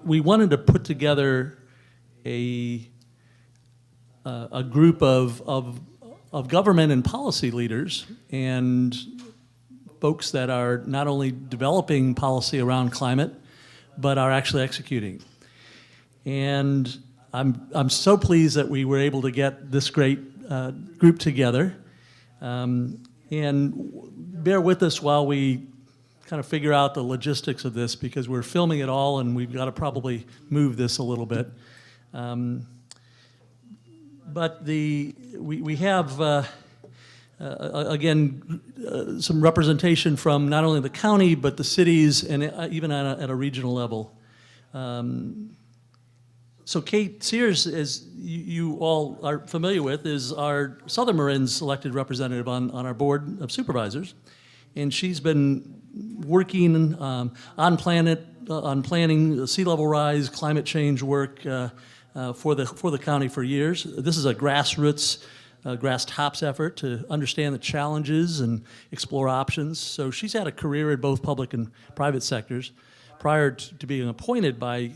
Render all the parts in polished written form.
we wanted to put together a group of government and policy leaders and folks that are not only developing policy around climate, but are actually executing. And I'm so pleased that we were able to get this great group together. And bear with us while we kind of figure out the logistics of this, because we're filming it all and we've got to probably move this a little bit. But we have, again, some representation from not only the county, but the cities, and even at a regional level. So Kate Sears, as you all are familiar with, is our Southern Marin's elected representative on our board of supervisors. And she's been working on planning sea level rise, climate change work for the county for years. This is a grassroots, grass tops effort to understand the challenges and explore options. So she's had a career in both public and private sectors prior to being appointed by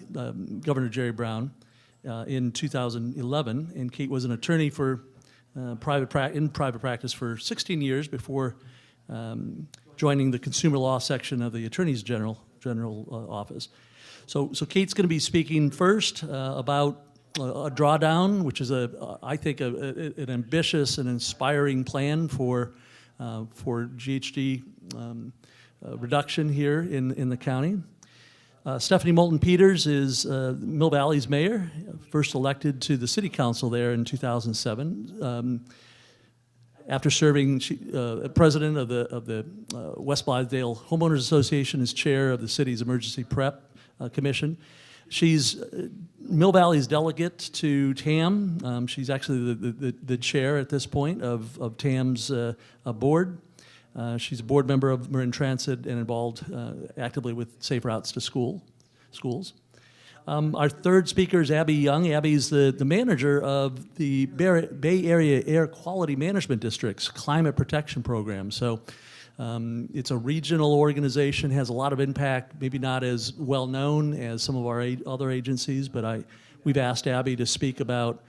Governor Jerry Brown in 2011. And Kate was an attorney for private practice for 16 years before joining the consumer law section of the Attorney's General office. So Kate's going to be speaking first about a drawdown, which is I think an ambitious and inspiring plan for GHG reduction here in the county. Stephanie Moulton-Peters is Mill Valley's mayor, first elected to the city council there in 2007. After serving president of the West Blythedale Homeowners Association as chair of the city's emergency prep commission. She's Mill Valley's delegate to TAM. She's actually the chair at this point of TAM's board. She's a board member of Marin Transit and involved actively with safe routes to schools. Our third speaker is Abby Young. Abby's the manager of the Bay Area Air Quality Management District's Climate Protection Program. So it's a regional organization, has a lot of impact, maybe not as well known as some of our other agencies, but we've asked Abby to speak about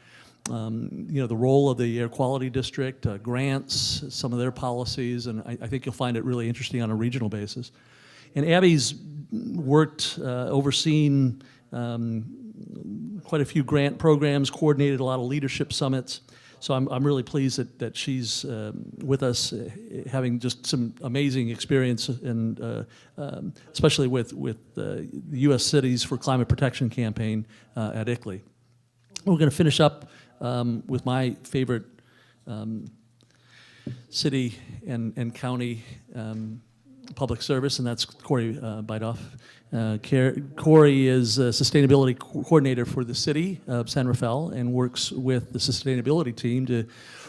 the role of the Air Quality District, grants, some of their policies, and I think you'll find it really interesting on a regional basis. And Abby's worked, overseen quite a few grant programs, coordinated a lot of leadership summits. So I'm really pleased that she's with us, having just some amazing experience, and especially with the U.S. Cities for Climate Protection campaign at ICLEI. We're going to finish up with my favorite city and county public service, and that's Cory Bytof. Cory is a sustainability coordinator for the city of San Rafael and works with the sustainability team to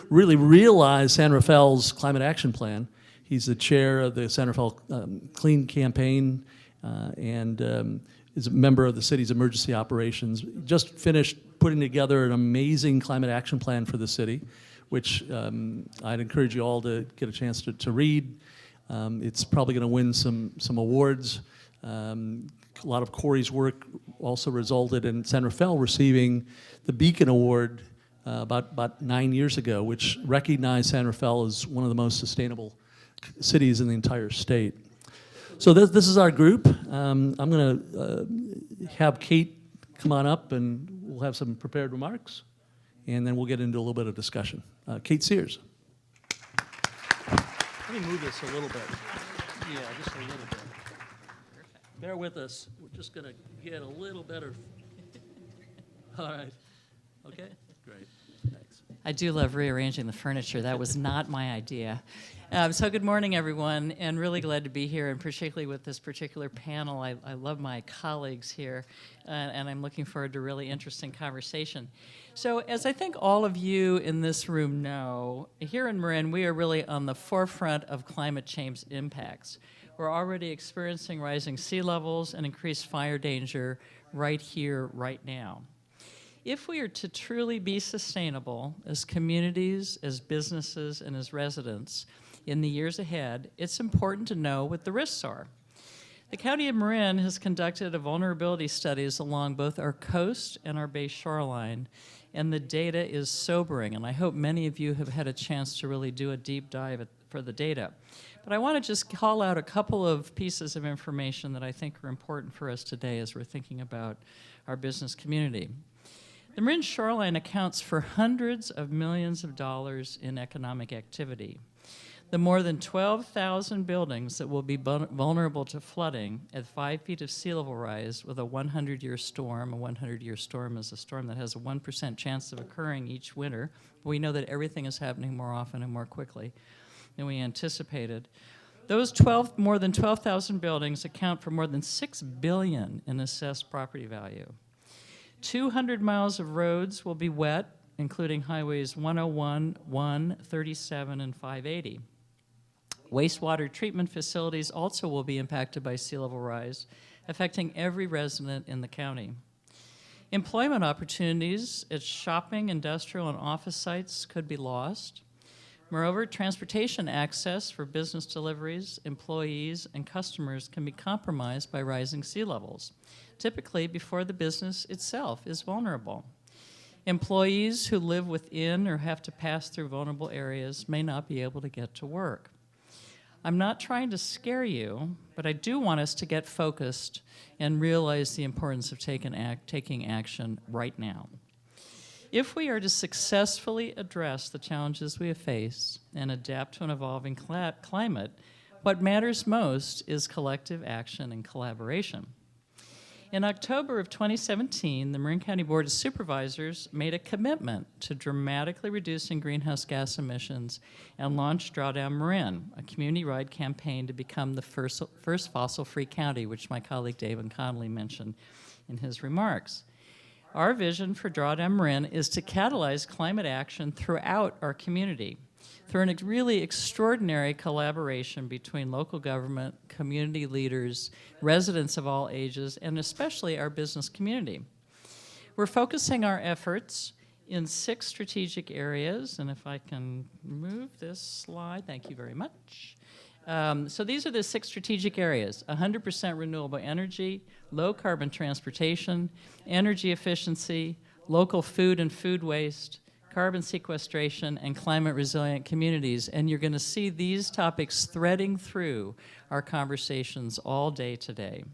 really realize San Rafael's climate action plan. He's the chair of the San Rafael Clean Campaign and is a member of the city's emergency operations. Just finished putting together an amazing climate action plan for the city, which I'd encourage you all to get a chance to read. It's probably going to win some awards. A lot of Cory's work also resulted in San Rafael receiving the Beacon Award about 9 years ago, which recognized San Rafael as one of the most sustainable cities in the entire state. So this is our group. I'm going to have Kate come on up, and we'll have some prepared remarks, and then we'll get into a little bit of discussion. Kate Sears. Let me move this a little bit. Yeah, just a little bit. Bear with us. We're just going to get a little better. All right. Okay? Great. Thanks. I do love rearranging the furniture. That was not my idea. So good morning, everyone, and really glad to be here, and particularly with this particular panel. I love my colleagues here, and I'm looking forward to a really interesting conversation. So as I think all of you in this room know, here in Marin, we are really on the forefront of climate change impacts. We're already experiencing rising sea levels and increased fire danger right here, right now. If we are to truly be sustainable as communities, as businesses, and as residents in the years ahead, it's important to know what the risks are. The County of Marin has conducted a vulnerability studies along both our coast and our bay shoreline, and the data is sobering, and I hope many of you have had a chance to really do a deep dive for the data. But I want to just call out a couple of pieces of information that I think are important for us today as we're thinking about our business community. The Marin shoreline accounts for hundreds of millions of dollars in economic activity. The more than 12,000 buildings that will be vulnerable to flooding at 5 feet of sea level rise with a 100-year storm. A 100-year storm is a storm that has a 1% chance of occurring each winter. We know that everything is happening more often and more quickly than we anticipated. Those more than 12,000 buildings account for more than $6 billion in assessed property value. 200 miles of roads will be wet, including highways 101, 137, and 580. Wastewater treatment facilities also will be impacted by sea level rise, affecting every resident in the county. Employment opportunities at shopping, industrial, and office sites could be lost. Moreover, transportation access for business deliveries, employees, and customers can be compromised by rising sea levels, typically before the business itself is vulnerable. Employees who live within or have to pass through vulnerable areas may not be able to get to work. I'm not trying to scare you, but I do want us to get focused and realize the importance of taking action right now. If we are to successfully address the challenges we face and adapt to an evolving climate, what matters most is collective action and collaboration. In October of 2017, the Marin County Board of Supervisors made a commitment to dramatically reducing greenhouse gas emissions and launched Drawdown Marin, a community-wide campaign to become the first fossil-free county, which my colleague David Connolly mentioned in his remarks. Our vision for Drawdown Marin is to catalyze climate action throughout our community through a really extraordinary collaboration between local government, community leaders, residents of all ages, and especially our business community. We're focusing our efforts in 6 strategic areas, and if I can move this slide, thank you very much. So these are the 6 strategic areas: 100% renewable energy, low carbon transportation, energy efficiency, local food and food waste, carbon sequestration, and climate resilient communities. And you're going to see these topics threading through our conversations all day today.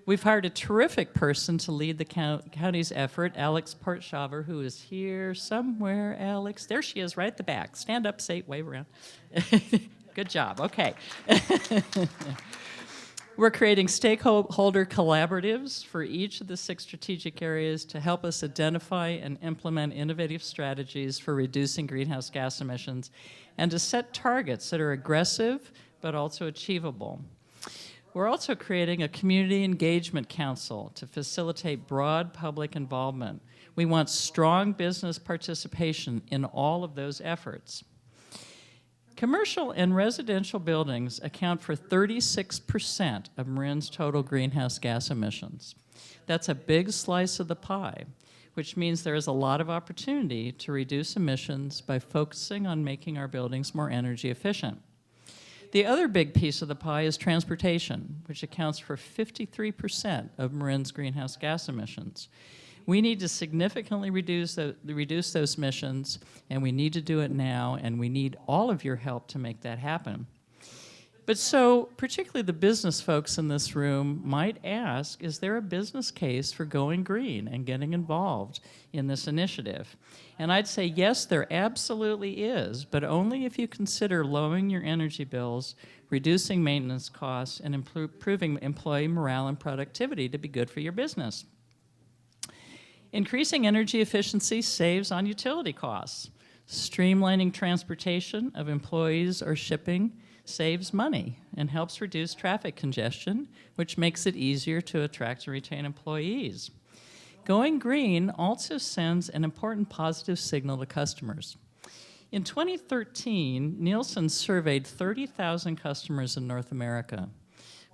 We've hired a terrific person to lead the county's effort, Alex Portshaver, who is here somewhere. Alex, there she is, right at the back. Stand up, say, wave around. Good job, okay. We're creating stakeholder collaboratives for each of the 6 strategic areas to help us identify and implement innovative strategies for reducing greenhouse gas emissions and to set targets that are aggressive but also achievable. We're also creating a community engagement council to facilitate broad public involvement. We want strong business participation in all of those efforts. Commercial and residential buildings account for 36% of Marin's total greenhouse gas emissions. That's a big slice of the pie, which means there is a lot of opportunity to reduce emissions by focusing on making our buildings more energy efficient. The other big piece of the pie is transportation, which accounts for 53% of Marin's greenhouse gas emissions. We need to significantly reduce those emissions, and we need to do it now, and we need all of your help to make that happen. But so, particularly the business folks in this room might ask, is there a business case for going green and getting involved in this initiative? And I'd say, yes, there absolutely is, but only if you consider lowering your energy bills, reducing maintenance costs, and improving employee morale and productivity to be good for your business. Increasing energy efficiency saves on utility costs. Streamlining transportation of employees or shipping saves money and helps reduce traffic congestion, which makes it easier to attract and retain employees. Going green also sends an important positive signal to customers. In 2013, Nielsen surveyed 30,000 customers in North America.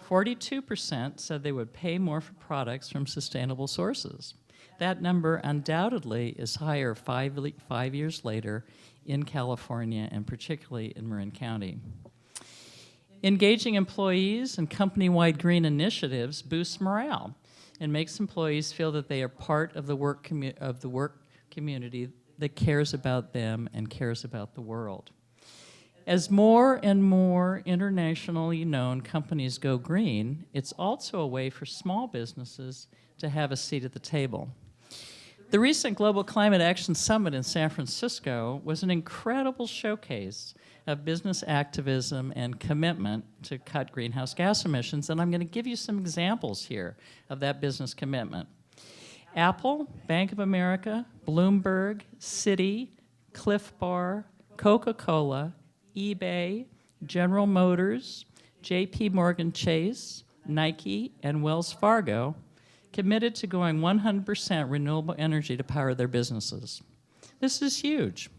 42% said they would pay more for products from sustainable sources. That number undoubtedly is higher 5 years later in California, and particularly in Marin County. Engaging employees in company-wide green initiatives boosts morale and makes employees feel that they are part of the work community that cares about them and cares about the world. As more and more internationally known companies go green, it's also a way for small businesses to have a seat at the table. The recent Global Climate Action Summit in San Francisco was an incredible showcase of business activism and commitment to cut greenhouse gas emissions, and I'm going to give you some examples here of that business commitment. Apple, Bank of America, Bloomberg, Citi, Cliff Bar, Coca-Cola, eBay, General Motors, JP Morgan Chase, Nike, and Wells Fargo committed to going 100% renewable energy to power their businesses. This is huge.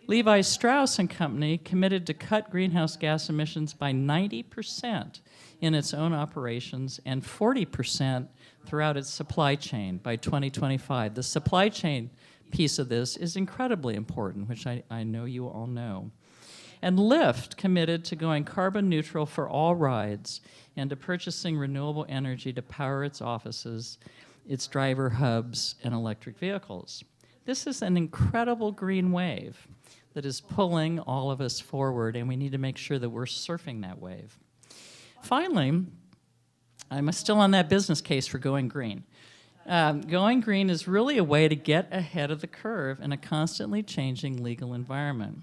Levi Strauss & Company committed to cut greenhouse gas emissions by 90% in its own operations and 40% throughout its supply chain by 2025. The supply chain piece of this is incredibly important, which I know you all know. And Lyft committed to going carbon neutral for all rides and to purchasing renewable energy to power its offices, its driver hubs, and electric vehicles. This is an incredible green wave that is pulling all of us forward, and we need to make sure that we're surfing that wave. Finally, I'm still on that business case for going green. Going green is really a way to get ahead of the curve in a constantly changing legal environment.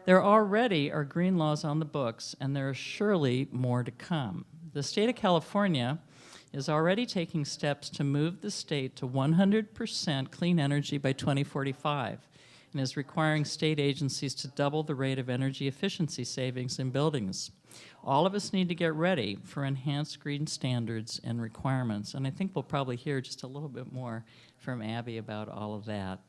There already are green laws on the books, and there are surely more to come. The state of California is already taking steps to move the state to 100% clean energy by 2045 and is requiring state agencies to double the rate of energy efficiency savings in buildings. All of us need to get ready for enhanced green standards and requirements, and I think we'll probably hear just a little bit more from Abby about all of that.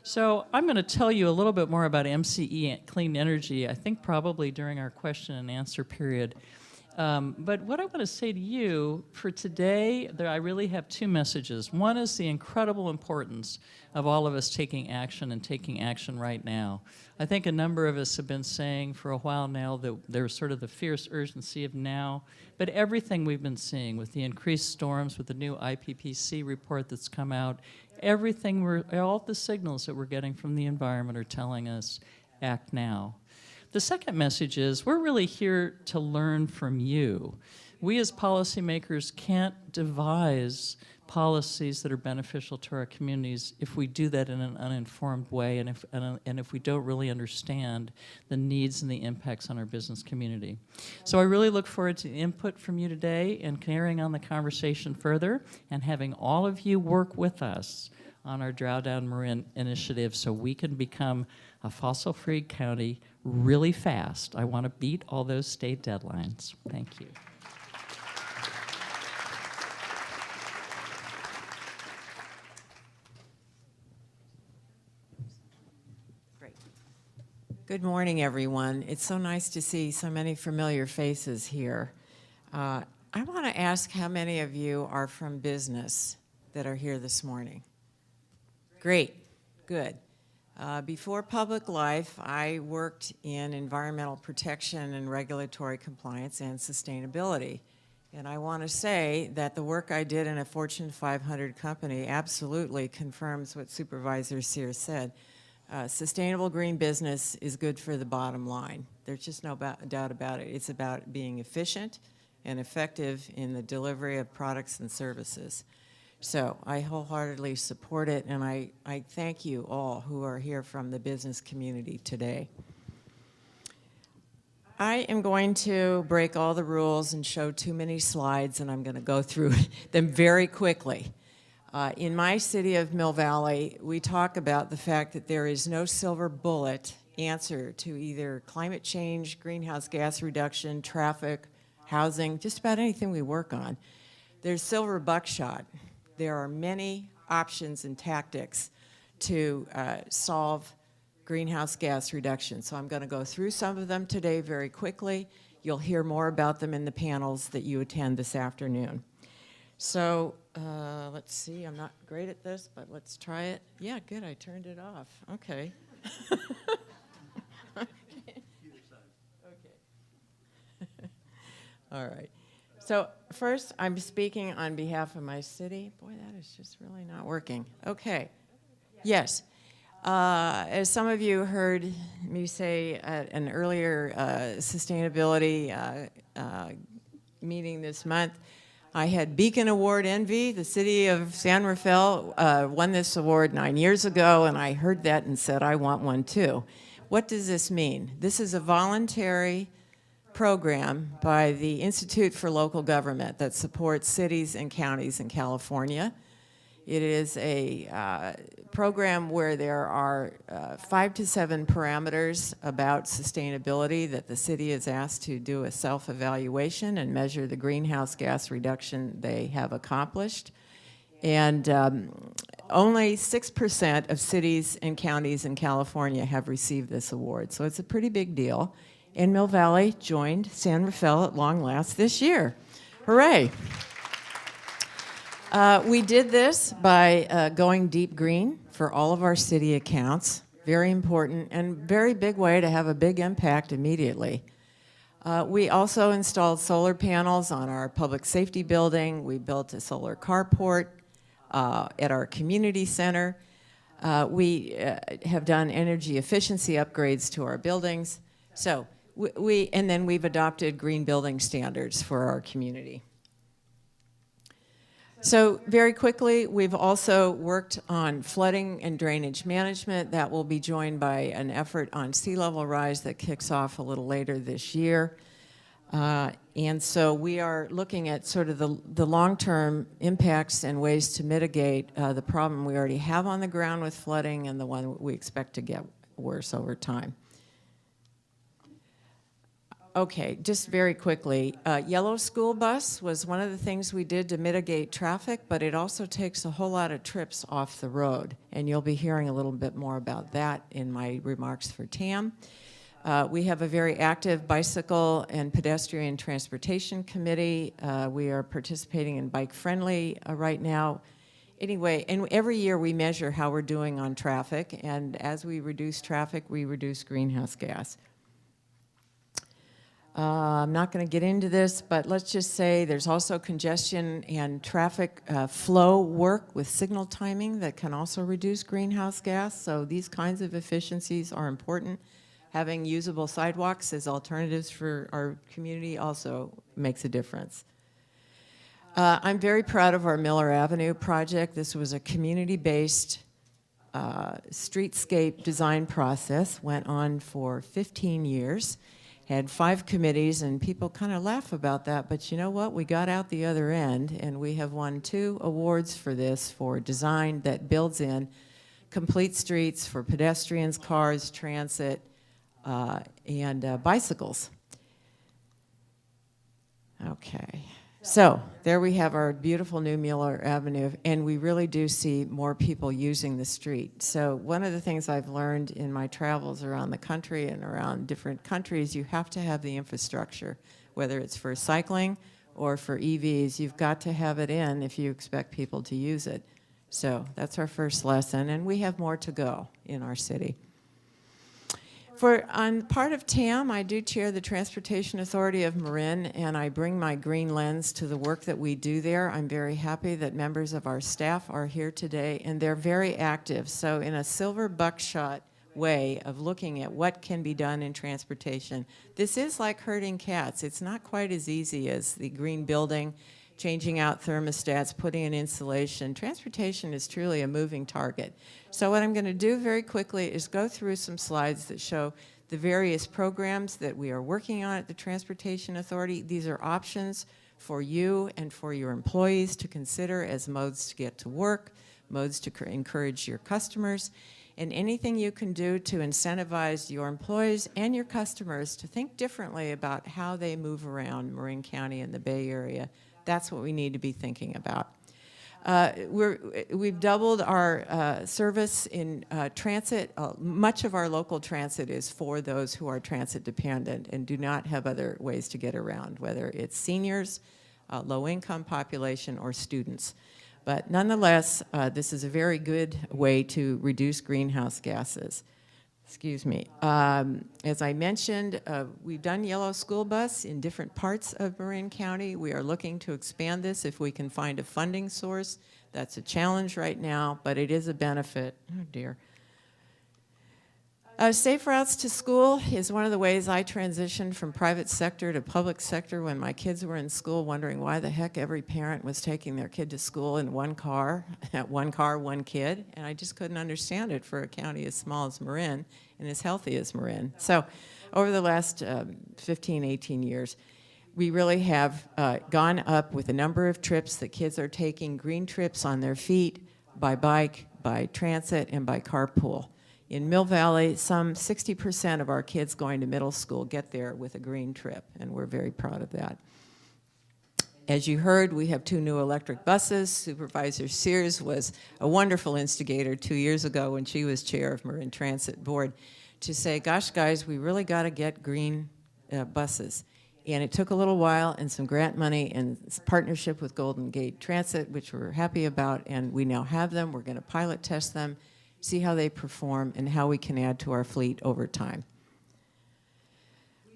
So I'm going to tell you a little bit more about MCE Clean Energy, I think probably during our question and answer period. But what I want to say to you for today, I really have two messages. One is the incredible importance of all of us taking action and taking action right now. I think a number of us have been saying for a while now that there's sort of the fierce urgency of now, but everything we've been seeing with the increased storms, with the new IPCC report that's come out, all the signals that we're getting from the environment are telling us, act now. The second message is we're really here to learn from you. We as policymakers can't devise policies that are beneficial to our communities if we do that in an uninformed way and if we don't really understand the needs and the impacts on our business community. So I really look forward to input from you today and carrying on the conversation further and having all of you work with us on our Drawdown Marin initiative so we can become a fossil-free county really fast. I want to beat all those state deadlines. Thank you. Good morning, everyone. It's so nice to see so many familiar faces here. I want to ask how many of you are from business that are here this morning? Great, good. Before public life, I worked in environmental protection and regulatory compliance and sustainability. And I want to say that the work I did in a Fortune 500 company absolutely confirms what Supervisor Sears said. Sustainable green business is good for the bottom line. There's just no doubt about it. It's about being efficient and effective in the delivery of products and services. So I wholeheartedly support it, and I thank you all who are here from the business community today. I am going to break all the rules and show too many slides, and I'm going to go through them very quickly. In my city of Mill Valley, we talk about the fact that there is no silver bullet answer to either climate change, greenhouse gas reduction, traffic, housing, just about anything we work on. There's silver buckshot. There are many options and tactics to solve greenhouse gas reduction. So I'm going to go through some of them today very quickly. You'll hear more about them in the panels that you attend this afternoon. So let's see, I'm not great at this, but let's try it. Yeah, good, I turned it off. Okay. Okay. All right. So first, I'm speaking on behalf of my city. Boy, that is just really not working. Okay. Yes. As some of you heard me say at an earlier sustainability meeting this month, I had Beacon Award envy. The city of San Rafael won this award 9 years ago, and I heard that and said, I want one too. What does this mean? This is a voluntary program by the Institute for Local Government that supports cities and counties in California. It is a program where there are 5 to 7 parameters about sustainability that the city is asked to do a self-evaluation and measure the greenhouse gas reduction they have accomplished. And only 6% of cities and counties in California have received this award, so it's a pretty big deal. And Mill Valley joined San Rafael at long last this year. Hooray. We did this by going deep green for all of our city accounts. Very important and very big way to have a big impact immediately. We also installed solar panels on our public safety building. We built a solar carport at our community center. We have done energy efficiency upgrades to our buildings. So and then we've adopted green building standards for our community. So very quickly, we've also worked on flooding and drainage management. That will be joined by an effort on sea level rise that kicks off a little later this year. And so we are looking at sort of the long-term impacts and ways to mitigate the problem we already have on the ground with flooding and the one we expect to get worse over time. Okay, just very quickly, yellow school bus was one of the things we did to mitigate traffic, but it also takes a whole lot of trips off the road, and you'll be hearing a little bit more about that in my remarks for TAM. We have a very active bicycle and pedestrian transportation committee. We are participating in Bike Friendly right now. Anyway, and every year we measure how we're doing on traffic, and as we reduce traffic, we reduce greenhouse gas. I'm not going to get into this, but let's just say there's also congestion and traffic flow work with signal timing that can also reduce greenhouse gas. So these kinds of efficiencies are important. Having usable sidewalks as alternatives for our community also makes a difference. I'm very proud of our Miller Avenue project. This was a community-based streetscape design process, went on for 15 years. Had 5 committees, and people kind of laugh about that, but you know what? We got out the other end, and we have won 2 awards for this, for design that builds in complete streets for pedestrians, cars, transit, and bicycles. Okay. So there we have our beautiful new Miller Avenue, and we really do see more people using the street. So one of the things I've learned in my travels around the country and around different countries, you have to have the infrastructure, whether it's for cycling or for EVs. You've got to have it in if you expect people to use it. So that's our first lesson, and we have more to go in our city. On part of TAM, I do chair the Transportation Authority of Marin, and I bring my green lens to the work that we do there. I'm very happy that members of our staff are here today, and they're very active. So in a silver buckshot way of looking at what can be done in transportation, this is like herding cats. It's not quite as easy as the green building, changing out thermostats, putting in insulation. Transportation is truly a moving target. So what I'm going to do very quickly is go through some slides that show the various programs that we are working on at the Transportation Authority. These are options for you and for your employees to consider as modes to get to work, modes to encourage your customers, and anything you can do to incentivize your employees and your customers to think differently about how they move around Marin County and the Bay Area. That's what we need to be thinking about. We've doubled our service in transit. Much of our local transit is for those who are transit dependent and do not have other ways to get around, whether it's seniors, low-income population, or students. But nonetheless, this is a very good way to reduce greenhouse gases. Excuse me. As I mentioned, we've done yellow school bus in different parts of Marin County. We are looking to expand this if we can find a funding source. That's a challenge right now, but it is a benefit. Oh, dear. Safe routes to school is one of the ways I transitioned from private sector to public sector when my kids were in school, wondering why the heck every parent was taking their kid to school in one car, one kid, and I just couldn't understand it for a county as small as Marin and as healthy as Marin. So over the last 15, 18 years, we really have gone up with the number of trips that kids are taking, green trips on their feet, by bike, by transit, and by carpool. In Mill Valley, some 60% of our kids going to middle school get there with a green trip, and we're very proud of that. As you heard, we have 2 new electric buses. Supervisor Sears was a wonderful instigator 2 years ago when she was chair of Marin Transit Board to say, gosh, guys, we really got to get green buses. And it took a little while and some grant money and partnership with Golden Gate Transit, which we're happy about, and we now have them. We're going to pilot test them, see how they perform, and how we can add to our fleet over time.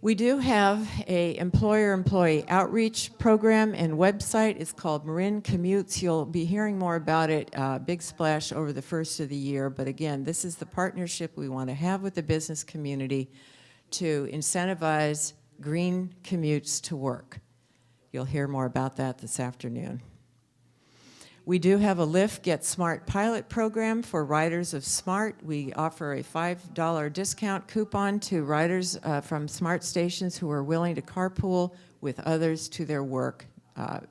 We do have a employer-employee outreach program and website. It's called Marin Commutes. You'll be hearing more about it, big splash over the first of the year. But again, this is the partnership we want to have with the business community to incentivize green commutes to work. You'll hear more about that this afternoon. We do have a Lyft Get Smart pilot program for riders of SMART. We offer a $5 discount coupon to riders from SMART stations who are willing to carpool with others to their work.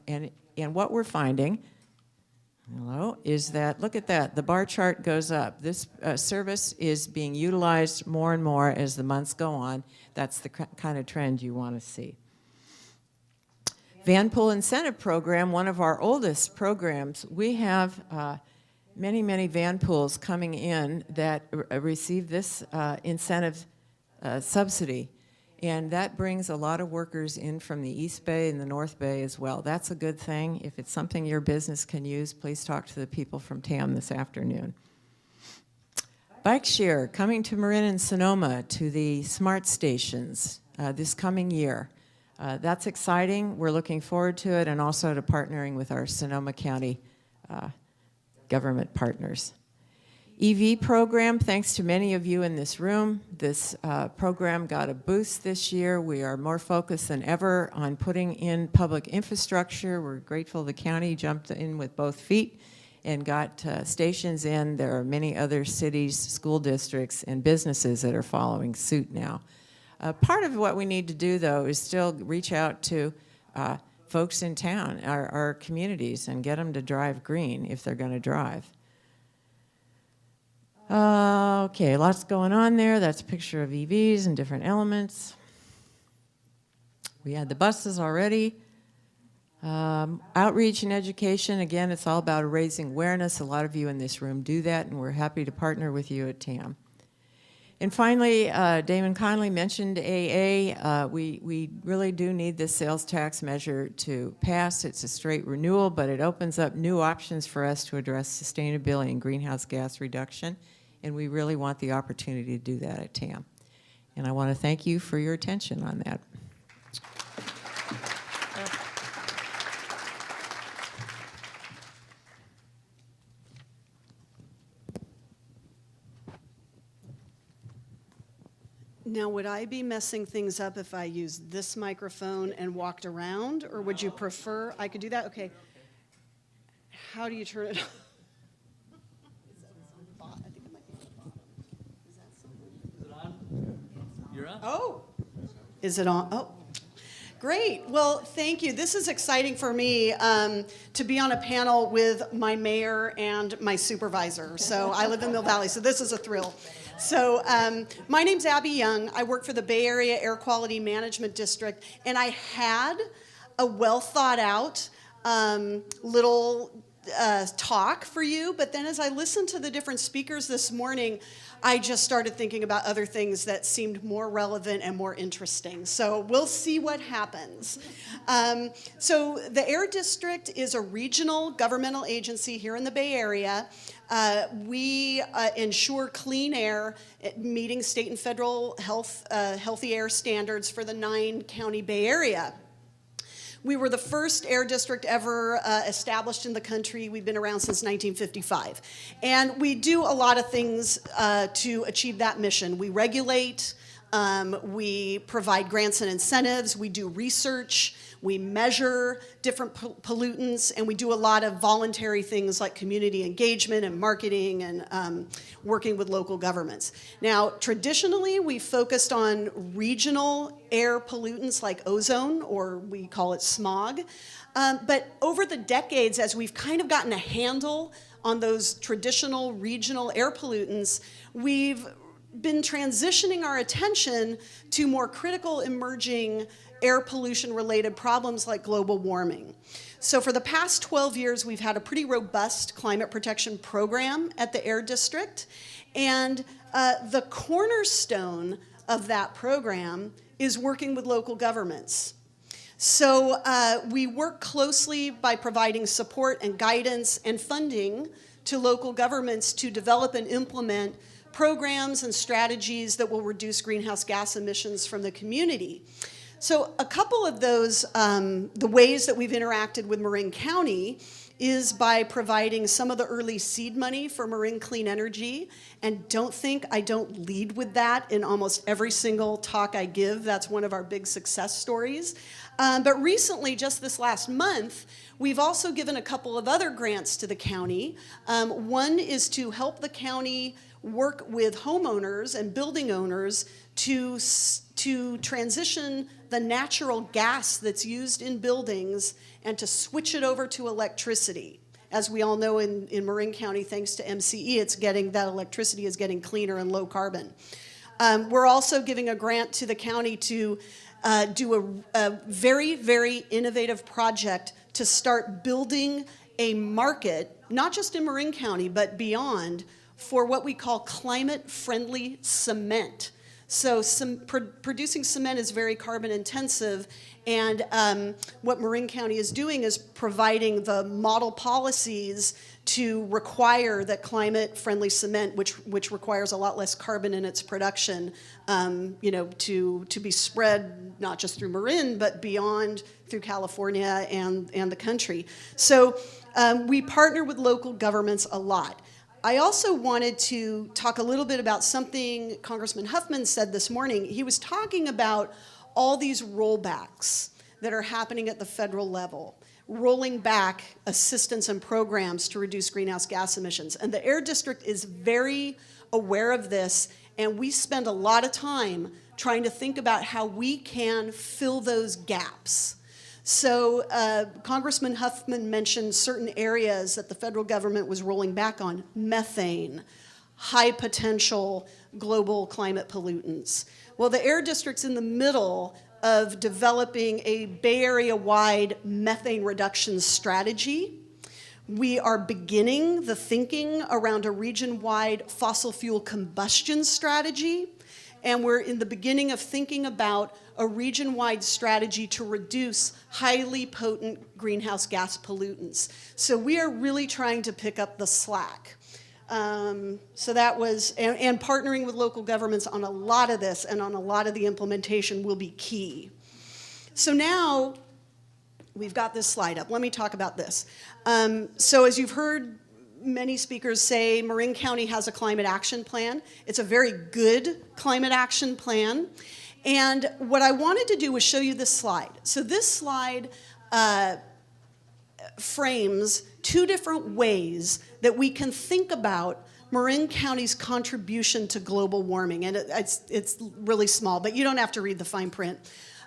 And what we're finding, is that, look at that, the bar chart goes up. This service is being utilized more and more as the months go on. That's the kind of trend you want to see. Van Pool Incentive Program, one of our oldest programs. We have many, many van pools coming in that receive this incentive subsidy, and that brings a lot of workers in from the East Bay and the North Bay as well. That's a good thing. If it's something your business can use, please talk to the people from TAM this afternoon. Bike share coming to Marin and Sonoma to the SMART stations this coming year. That's exciting. We're looking forward to it, and also to partnering with our Sonoma County government partners. EV program, thanks to many of you in this room. This program got a boost this year. We are more focused than ever on putting in public infrastructure. We're grateful the county jumped in with both feet and got stations in. There are many other cities, school districts, and businesses that are following suit now. Part of what we need to do, though, is still reach out to folks in town, our communities, and get them to drive green if they're going to drive. Okay, lots going on there. That's a picture of EVs and different elements. We had the buses already. Outreach and education, again, it's all about raising awareness. A lot of you in this room do that, and we're happy to partner with you at TAM. And finally, Damon Conley mentioned AA. We really do need this sales tax measure to pass. It's a straight renewal, but it opens up new options for us to address sustainability and greenhouse gas reduction, and we really want the opportunity to do that at TAM. And I want to thank you for your attention on that. Now, would I be messing things up if I used this microphone and walked around, or would you prefer I could do that? Okay. How do you turn it on? I think it might be on the bottom. Is that something? Is it on? You're on? Oh, is it on? Oh, great. Well, thank you. This is exciting for me to be on a panel with my mayor and my supervisor. So I live in Mill Valley, so this is a thrill. So my name's Abby Young. I work for the Bay Area Air Quality Management District, and I had a well thought out little talk for you, but then as I listened to the different speakers this morning, I just started thinking about other things that seemed more relevant and more interesting. So we'll see what happens. So the Air District is a regional governmental agency here in the Bay Area. We ensure clean air, meeting state and federal healthy air standards for the 9-county Bay Area. We were the first air district ever established in the country. We've been around since 1955. And we do a lot of things to achieve that mission. We regulate, we provide grants and incentives, we do research, we measure different pollutants, and we do a lot of voluntary things like community engagement and marketing and working with local governments. Now, traditionally, we focused on regional air pollutants like ozone, or we call it smog. But over the decades, as we've kind of gotten a handle on those traditional regional air pollutants, we've been transitioning our attention to more critical emerging air pollution-related problems like global warming. So for the past 12 years, we've had a pretty robust climate protection program at the Air District, and the cornerstone of that program is working with local governments. So we work closely by providing support and guidance and funding to local governments to develop and implement programs and strategies that will reduce greenhouse gas emissions from the community. So a couple of those, the ways that we've interacted with Marin County is by providing some of the early seed money for Marin Clean Energy. And don't think I don't lead with that in almost every single talk I give. That's one of our big success stories. But recently, just this last month, we've also given a couple of other grants to the county. One is to help the county work with homeowners and building owners to transition the natural gas that's used in buildings and to switch it over to electricity. As we all know in Marin County, thanks to MCE, that electricity is getting cleaner and low carbon. We're also giving a grant to the county to do a very, very innovative project to start building a market, not just in Marin County, but beyond, for what we call climate-friendly cement. So producing cement is very carbon intensive, and what Marin County is doing is providing the model policies to require that climate-friendly cement, which requires a lot less carbon in its production, to be spread not just through Marin, but beyond through California and the country. So we partner with local governments a lot. I also wanted to talk a little bit about something Congressman Huffman said this morning. He was talking about all these rollbacks that are happening at the federal level, rolling back assistance and programs to reduce greenhouse gas emissions. And the Air District is very aware of this, and we spend a lot of time trying to think about how we can fill those gaps. So Congressman Huffman mentioned certain areas that the federal government was rolling back on: methane, high potential global climate pollutants. Well, the Air District's in the middle of developing a Bay Area-wide methane reduction strategy. We are beginning the thinking around a region-wide fossil fuel combustion strategy, and we're in the beginning of thinking about a region-wide strategy to reduce highly potent greenhouse gas pollutants. So we are really trying to pick up the slack. So that was, and partnering with local governments on a lot of this and on a lot of the implementation will be key. So now we've got this slide up. Let me talk about this. So as you've heard many speakers say, Marin County has a climate action plan. It's a very good climate action plan. And what I wanted to do was show you this slide. So this slide frames two different ways that we can think about Marin County's contribution to global warming. And it's really small, but you don't have to read the fine print.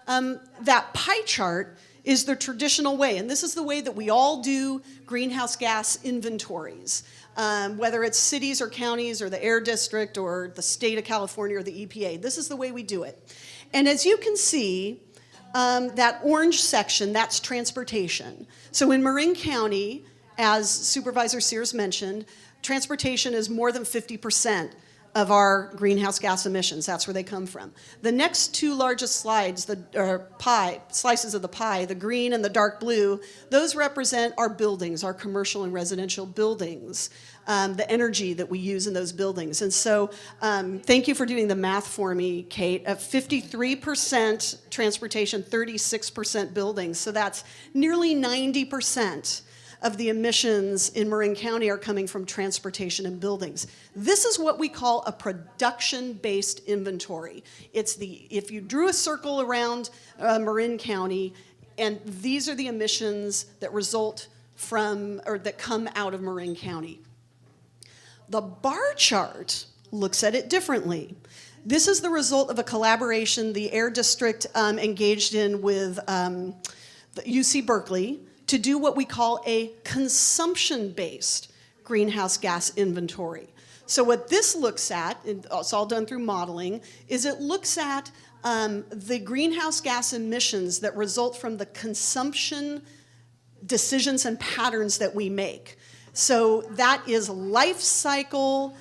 That pie chart is the traditional way, and this is the way that we all do greenhouse gas inventories, whether it's cities or counties or the Air District or the state of California or the EPA. This is the way we do it. And as you can see, that orange section, that's transportation. So in Marin County, as Supervisor Sears mentioned, transportation is more than 50% of our greenhouse gas emissions. That's where they come from. The next two largest slices of the pie, the green and the dark blue, those represent our buildings, our commercial and residential buildings, the energy that we use in those buildings. And so thank you for doing the math for me, Kate. 53% transportation, 36% buildings. So that's nearly 90% of the emissions in Marin County are coming from transportation and buildings. This is what we call a production-based inventory. If you drew a circle around Marin County, and these are the emissions that result from, or that come out of Marin County. The bar chart looks at it differently. This is the result of a collaboration the Air District engaged in with the UC Berkeley to do what we call a consumption-based greenhouse gas inventory. So what this looks at, and it's all done through modeling, is it looks at the greenhouse gas emissions that result from the consumption decisions and patterns that we make. So that is life cycle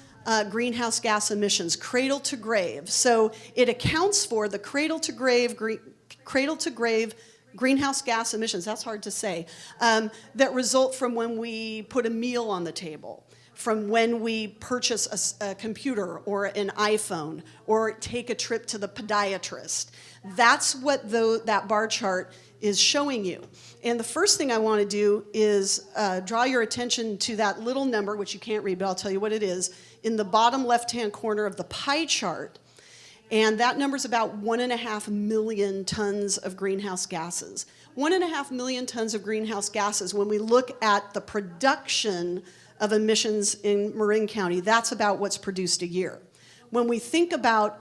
greenhouse gas emissions, cradle to grave. So it accounts for the cradle to grave greenhouse gas emissions, that's hard to say, that result from when we put a meal on the table, from when we purchase a computer or an iPhone or take a trip to the podiatrist. That's what that bar chart is showing you. And the first thing I want to do is draw your attention to that little number, which you can't read, but I'll tell you what it is, in the bottom left-hand corner of the pie chart. And that number is about 1.5 million tons of greenhouse gases. 1.5 million tons of greenhouse gases, when we look at the production of emissions in Marin County, that's about what's produced a year. When we think about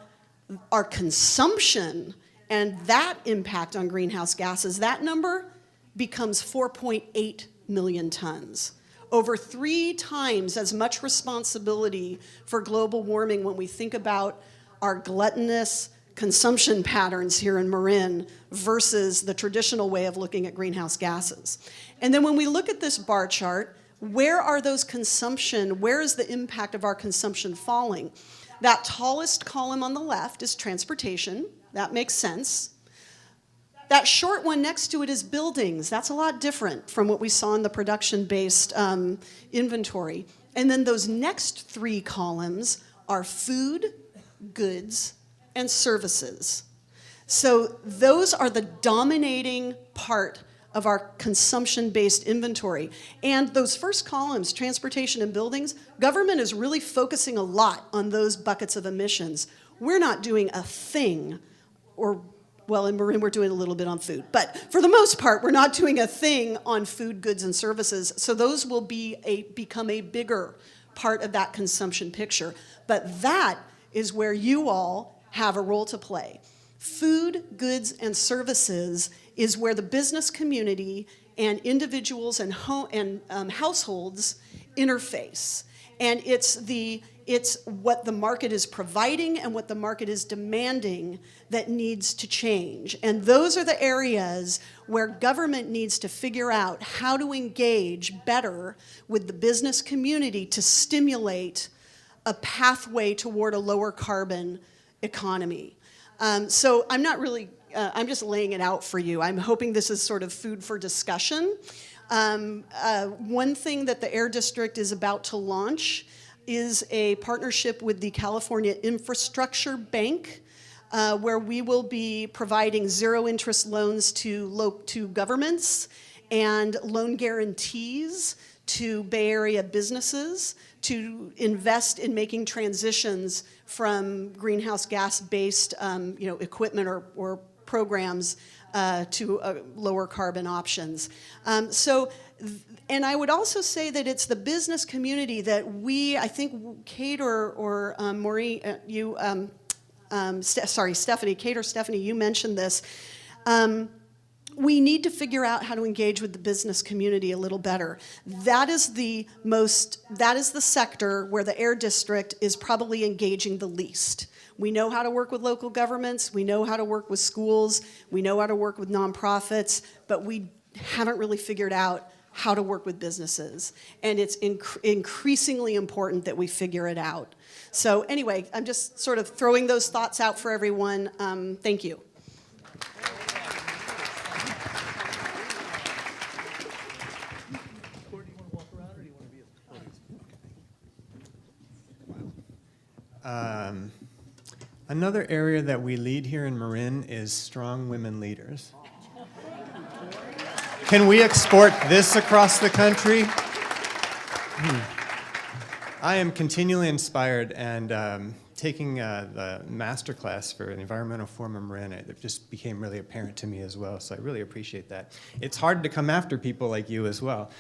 our consumption and that impact on greenhouse gases, that number becomes 4.8 million tons. Over 3 times as much responsibility for global warming when we think about our gluttonous consumption patterns here in Marin versus the traditional way of looking at greenhouse gases. And then when we look at this bar chart, where are those consumption, where is the impact of our consumption falling? That tallest column on the left is transportation. That makes sense. That short one next to it is buildings. That's a lot different from what we saw in the production-based inventory. And then those next 3 columns are food, goods, and services. So those are the dominating part of our consumption-based inventory. And those first columns, transportation and buildings, government is really focusing a lot on those buckets of emissions. We're not doing a thing, or, well, in Marin we're doing a little bit on food, but for the most part, we're not doing a thing on food, goods, and services. So those will become a bigger part of that consumption picture. But that is where you all have a role to play. Food, goods, and services is where the business community and individuals and households interface. And it's what the market is providing and what the market is demanding that needs to change. And those are the areas where government needs to figure out how to engage better with the business community to stimulate a pathway toward a lower carbon economy. So I'm not really, I'm just laying it out for you. I'm hoping this is sort of food for discussion. One thing that the Air District is about to launch is a partnership with the California Infrastructure Bank, where we will be providing zero-interest loans to governments and loan guarantees to Bay Area businesses to invest in making transitions from greenhouse gas-based equipment or programs to lower carbon options. And I would also say that it's the business community that I think Kate or Maureen, Stephanie, Kate or Stephanie, you mentioned this. We need to figure out how to engage with the business community a little better. That is the sector where the Air District is probably engaging the least. We know how to work with local governments, we know how to work with schools, we know how to work with nonprofits, but we haven't really figured out how to work with businesses. And it's increasingly important that we figure it out. So anyway, I'm just sort of throwing those thoughts out for everyone. Thank you. Cory, do you want to walk around, or do you want to be at the podium? Another area that we lead here in Marin is strong women leaders. Can we export this across the country? I am continually inspired, and taking the master class for an environmental forum in Marin, it just became really apparent to me as well, so I really appreciate that. It's hard to come after people like you as well.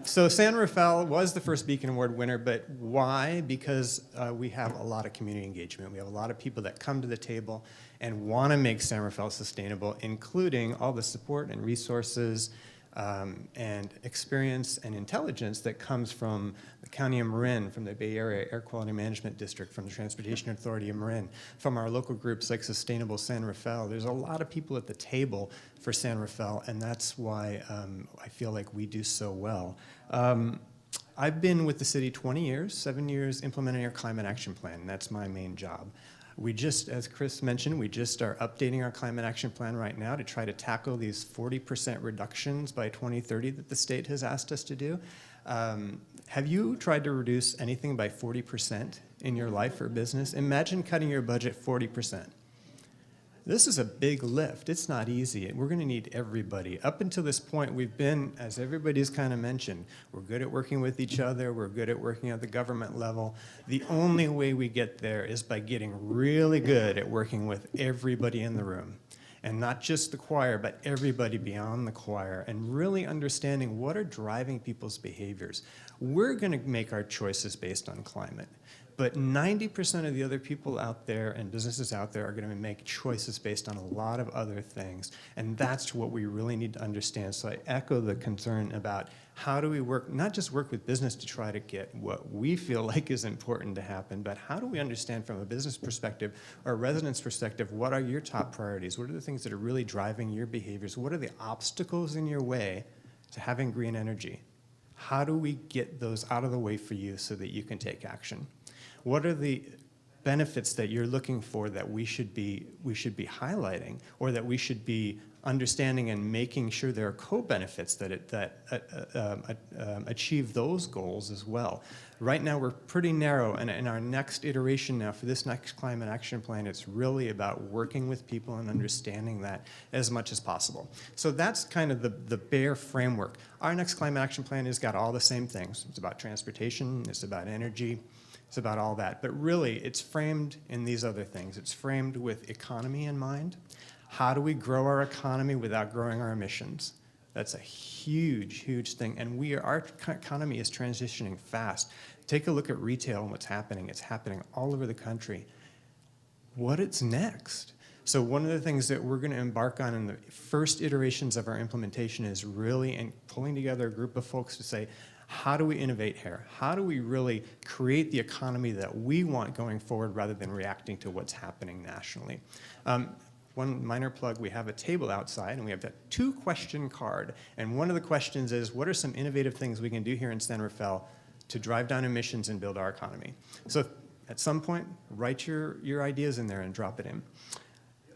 So San Rafael was the first Beacon Award winner, but why? Because we have a lot of community engagement. We have a lot of people that come to the table and want to make San Rafael sustainable, including all the support and resources and experience and intelligence that comes from the County of Marin, from the Bay Area Air Quality Management District, from the Transportation Authority of Marin, from our local groups like Sustainable San Rafael. There's a lot of people at the table for San Rafael, and that's why I feel like we do so well. I've been with the city 20 years, 7 years implementing our climate action plan, and that's my main job. We just, as Chris mentioned, we just are updating our climate action plan right now to try to tackle these 40% reductions by 2030 that the state has asked us to do. Have you tried to reduce anything by 40% in your life or business? Imagine cutting your budget 40%. This is a big lift. It's not easy. We're going to need everybody. Up until this point, we've been, as everybody's kind of mentioned, we're good at working with each other. We're good at working at the government level. The only way we get there is by getting really good at working with everybody in the room. And not just the choir, but everybody beyond the choir, and really understanding what are driving people's behaviors. We're going to make our choices based on climate. But 90% of the other people out there and businesses out there are going to make choices based on a lot of other things. And that's what we really need to understand. So I echo the concern about how do we work, not just work with business to try to get what we feel like is important to happen, but how do we understand from a business perspective or a resident's perspective, what are your top priorities? What are the things that are really driving your behaviors? What are the obstacles in your way to having green energy? How do we get those out of the way for you so that you can take action? What are the benefits that you're looking for that we should be highlighting, or that we should be understanding and making sure there are co-benefits that achieve those goals as well? Right now we're pretty narrow, and in our next iteration now for this next climate action plan, it's really about working with people and understanding that as much as possible. So that's kind of the bare framework. Our next climate action plan has got all the same things. It's about transportation, it's about energy, it's about all that. But really, it's framed in these other things. It's framed with economy in mind. How do we grow our economy without growing our emissions? That's a huge, huge thing. And our economy is transitioning fast. Take a look at retail and what's happening. It's happening all over the country. What's next? So one of the things that we're going to embark on in the first iterations of our implementation is really pulling together a group of folks to say, how do we innovate here? How do we really create the economy that we want going forward rather than reacting to what's happening nationally? One minor plug, we have a table outside and we have a 2-question card. And one of the questions is, what are some innovative things we can do here in San Rafael to drive down emissions and build our economy? So at some point, write your ideas in there and drop it in.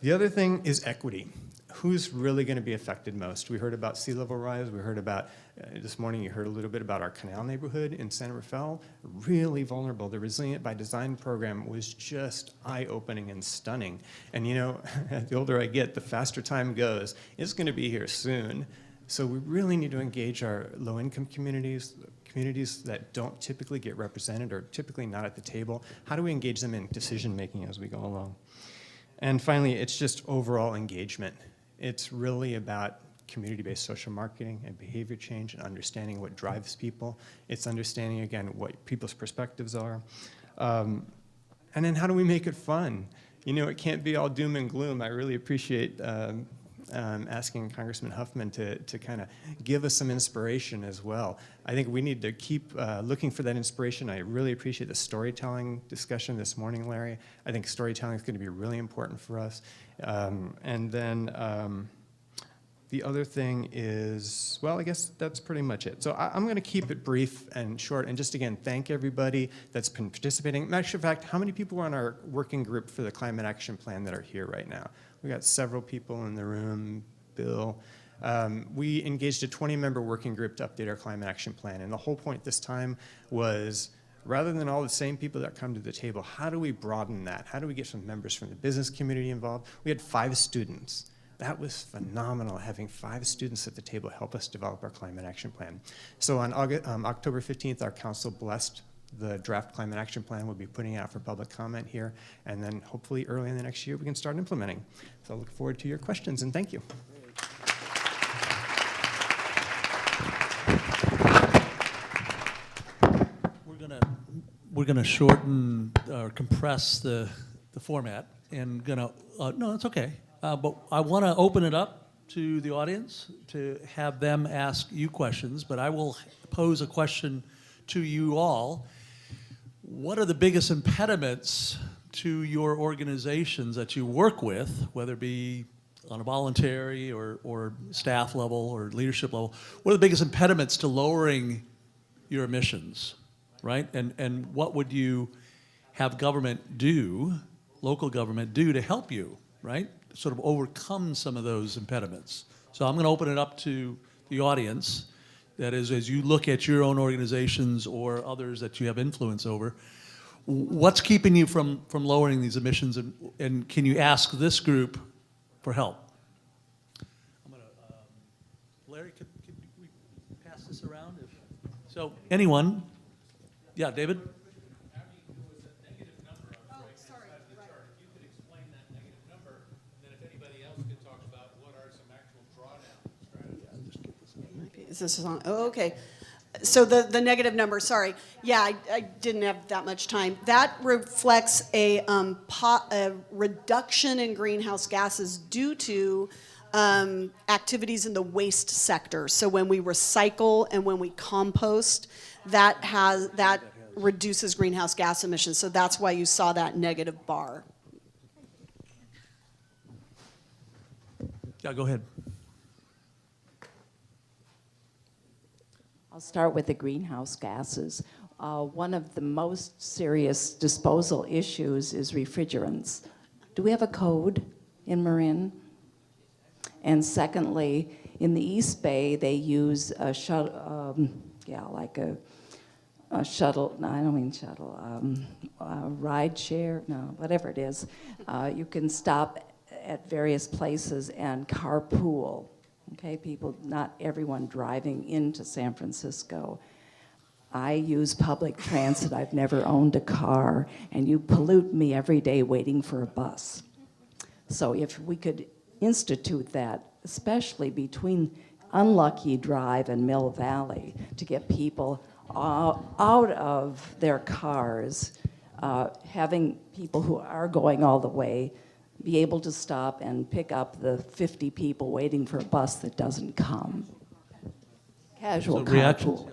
The other thing is equity. Who's really going to be affected most? We heard about sea level rise. We heard about, this morning you heard a little bit about our canal neighborhood in San Rafael. Really vulnerable. The Resilient by Design program was just eye-opening and stunning. And you know, the older I get, the faster time goes. It's going to be here soon. So we really need to engage our low-income communities, communities that don't typically get represented or typically not at the table. How do we engage them in decision-making as we go along? And finally, it's just overall engagement. It's really about community-based social marketing and behavior change and understanding what drives people. It's understanding, again, what people's perspectives are. And then how do we make it fun? You know, it can't be all doom and gloom. I really appreciate asking Congressman Huffman to kind of give us some inspiration as well. I think we need to keep looking for that inspiration. I really appreciate the storytelling discussion this morning, Larry. I think storytelling is going to be really important for us. And then The other thing is, well, I guess that's pretty much it. So I'm going to keep it brief and short, and just again, thank everybody that's been participating. Matter of fact, how many people were on our working group for the Climate Action Plan that are here right now? We got several people in the room, Bill. We engaged a 20-member working group to update our Climate Action Plan, and the whole point this time was, rather than all the same people that come to the table, how do we broaden that? How do we get some members from the business community involved? We had 5 students. That was phenomenal, having 5 students at the table help us develop our Climate Action Plan. So on October 15th, our council blessed the draft Climate Action Plan. We'll be putting it out for public comment here, and then hopefully early in the next year we can start implementing. So I look forward to your questions, and thank you. We're gonna shorten or compress the format, and no, it's okay. But I want to open it up to the audience to have them ask you questions, but I will pose a question to you all. What are the biggest impediments to your organizations that you work with, whether it be on a voluntary or staff level or leadership level? What are the biggest impediments to lowering your emissions, right? And what would you have government do, local government do, to help you, right? Sort of overcome some of those impediments. So I'm going to open it up to the audience. That is, as you look at your own organizations or others that you have influence over, what's keeping you from lowering these emissions, and can you ask this group for help? I'm going to, Larry, could we pass this around? So anyone? Yeah, David? Is this on? Oh, okay. So the negative number, sorry. Yeah, I didn't have that much time. That reflects a reduction in greenhouse gases due to activities in the waste sector. So when we recycle and when we compost, that reduces greenhouse gas emissions. So that's why you saw that negative bar. Yeah, go ahead. I'll start with the greenhouse gases. One of the most serious disposal issues is refrigerants. Do we have a code in Marin? And secondly, in the East Bay, they use a shuttle, like a shuttle, no, I don't mean shuttle, ride share, no, whatever it is. You can stop at various places and carpool. Okay, people, not everyone driving into San Francisco. I use public transit. I've never owned a car, and you pollute me every day waiting for a bus. So if we could institute that, especially between Unlucky Drive and Mill Valley, to get people out of their cars, having people who are going all the way be able to stop and pick up the 50 people waiting for a bus that doesn't come. Casual So reactions? carpool.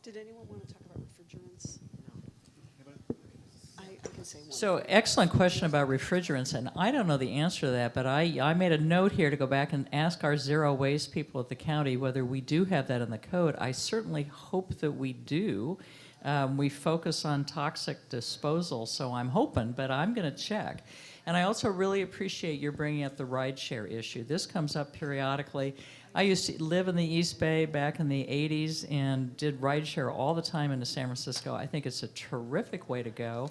Did anyone want to talk about refrigerants? I can say one. So excellent question about refrigerants, and I don't know the answer to that, but I made a note here to go back and ask our zero waste people at the county whether we do have that in the code. I certainly hope that we do. We focus on toxic disposal, so I'm hoping, but I'm going to check. And I also really appreciate your bringing up the rideshare issue. This comes up periodically. I used to live in the East Bay back in the 80s and did rideshare all the time into San Francisco. I think it's a terrific way to go.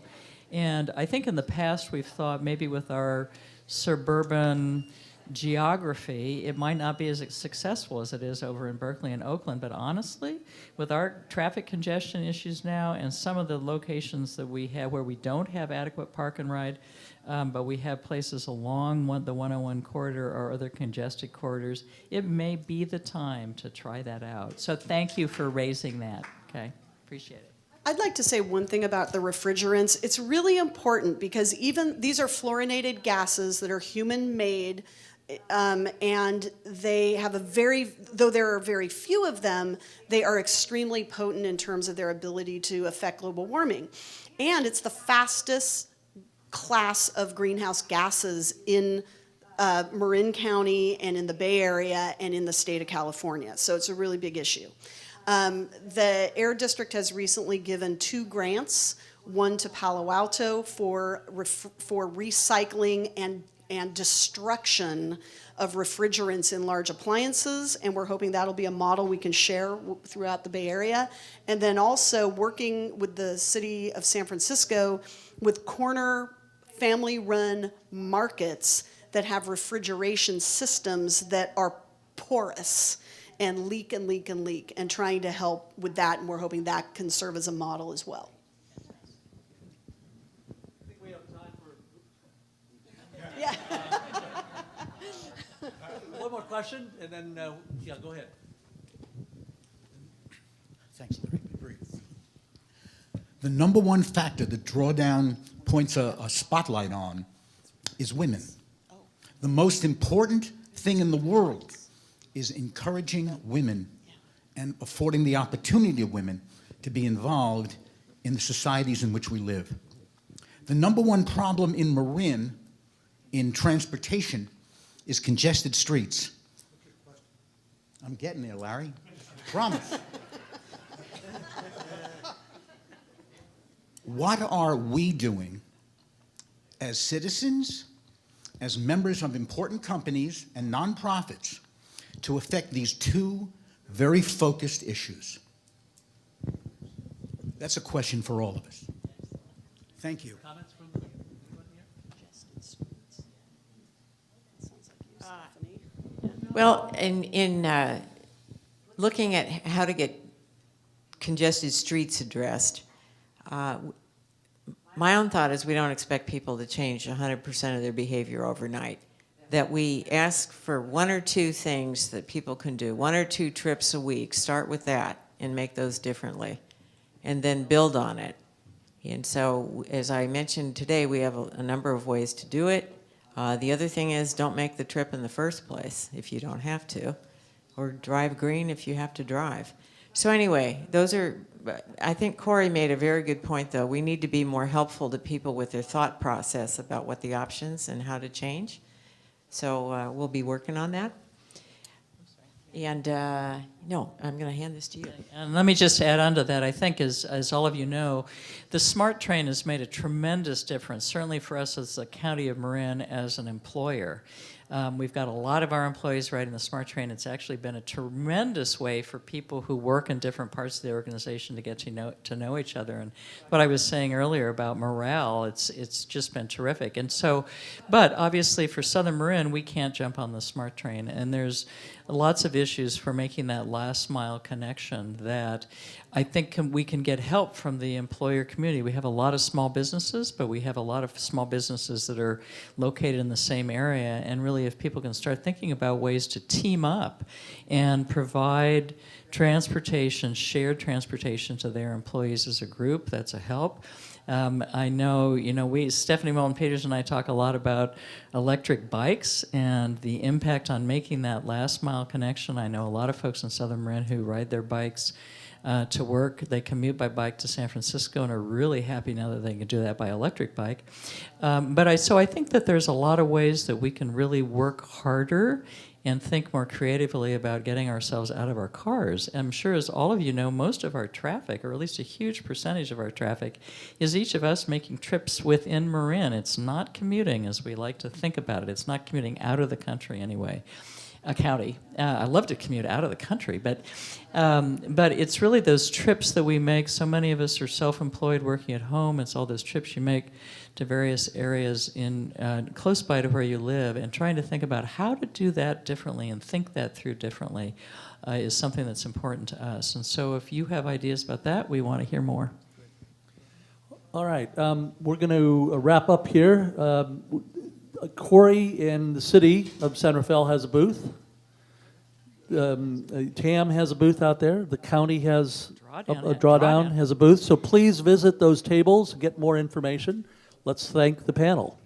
And I think in the past we've thought maybe with our suburban geography, it might not be as successful as it is over in Berkeley and Oakland, but honestly, with our traffic congestion issues now and some of the locations that we have where we don't have adequate park and ride, but we have places along the 101 corridor or other congested corridors, it may be the time to try that out. So thank you for raising that, okay? Appreciate it. I'd like to say one thing about the refrigerants. It's really important because even these are fluorinated gases that are human-made, and they have though there are very few of them, they are extremely potent in terms of their ability to affect global warming. And it's the fastest class of greenhouse gases in Marin County and in the Bay Area and in the state of California. So it's a really big issue. The Air District has recently given 2 grants, one to Palo Alto for recycling and destruction of refrigerants in large appliances, and we're hoping that'll be a model we can share throughout the Bay Area. And then also working with the city of San Francisco with corner family-run markets that have refrigeration systems that are porous and leak and leak and leak, and trying to help with that, and we're hoping that can serve as a model as well. I think we have time for Yeah. one more question, and then, yeah, go ahead. Thanks, Larry. Be brief. The number one factor that Drawdown points a spotlight on is women. The most important thing in the world is encouraging women and affording the opportunity to women to be involved in the societies in which we live. The number one problem in Marin, in transportation, is congested streets. I'm getting there, Larry. Promise. What are we doing as citizens, as members of important companies and nonprofits to affect these 2 very focused issues? That's a question for all of us. Thank you. Comments from anyone here? Well, in looking at how to get congested streets addressed, my own thought is we don't expect people to change 100% of their behavior overnight. That we ask for 1 or 2 things that people can do, 1 or 2 trips a week, start with that and make those differently, and then build on it. And so, as I mentioned today, we have a number of ways to do it. The other thing is don't make the trip in the first place if you don't have to, or drive green if you have to drive. So anyway, those are, I think Cory made a very good point though. We need to be more helpful to people with their thought process about what the options and how to change. So we'll be working on that. And no, I'm going to hand this to you. And let me just add on to that. I think, as all of you know, the SMART train has made a tremendous difference, certainly for us as the County of Marin as an employer. We've got a lot of our employees riding the SMART train. It's actually been a tremendous way for people who work in different parts of the organization to get to know each other. And what I was saying earlier about morale, it's just been terrific. And so, but obviously for Southern Marin, we can't jump on the SMART train. And there's lots of issues for making that last mile connection that I think we can get help from the employer community. We have a lot of small businesses, but we have a lot of small businesses that are located in the same area. And really, if people can start thinking about ways to team up and provide transportation, shared transportation to their employees as a group, that's a help. I know, Stephanie Moulton-Peters and I talk a lot about electric bikes and the impact on making that last mile connection. I know a lot of folks in Southern Marin who ride their bikes to work. They commute by bike to San Francisco and are really happy now that they can do that by electric bike. So I think that there's a lot of ways that we can really work harder and think more creatively about getting ourselves out of our cars. I'm sure, as all of you know, most of our traffic, or at least a huge percentage of our traffic, is each of us making trips within Marin. It's not commuting as we like to think about it. It's not commuting out of the country anyway. A county. I love to commute out of the country, but it's really those trips that we make. So many of us are self-employed, working at home. It's all those trips you make to various areas in close by to where you live, and trying to think about how to do that differently and think that through differently is something that's important to us. And so, if you have ideas about that, we want to hear more. All right, we're going to wrap up here. Cory in the city of San Rafael has a booth. TAM has a booth out there. The county has a drawdown has a booth. So please visit those tables and get more information. Let's thank the panel.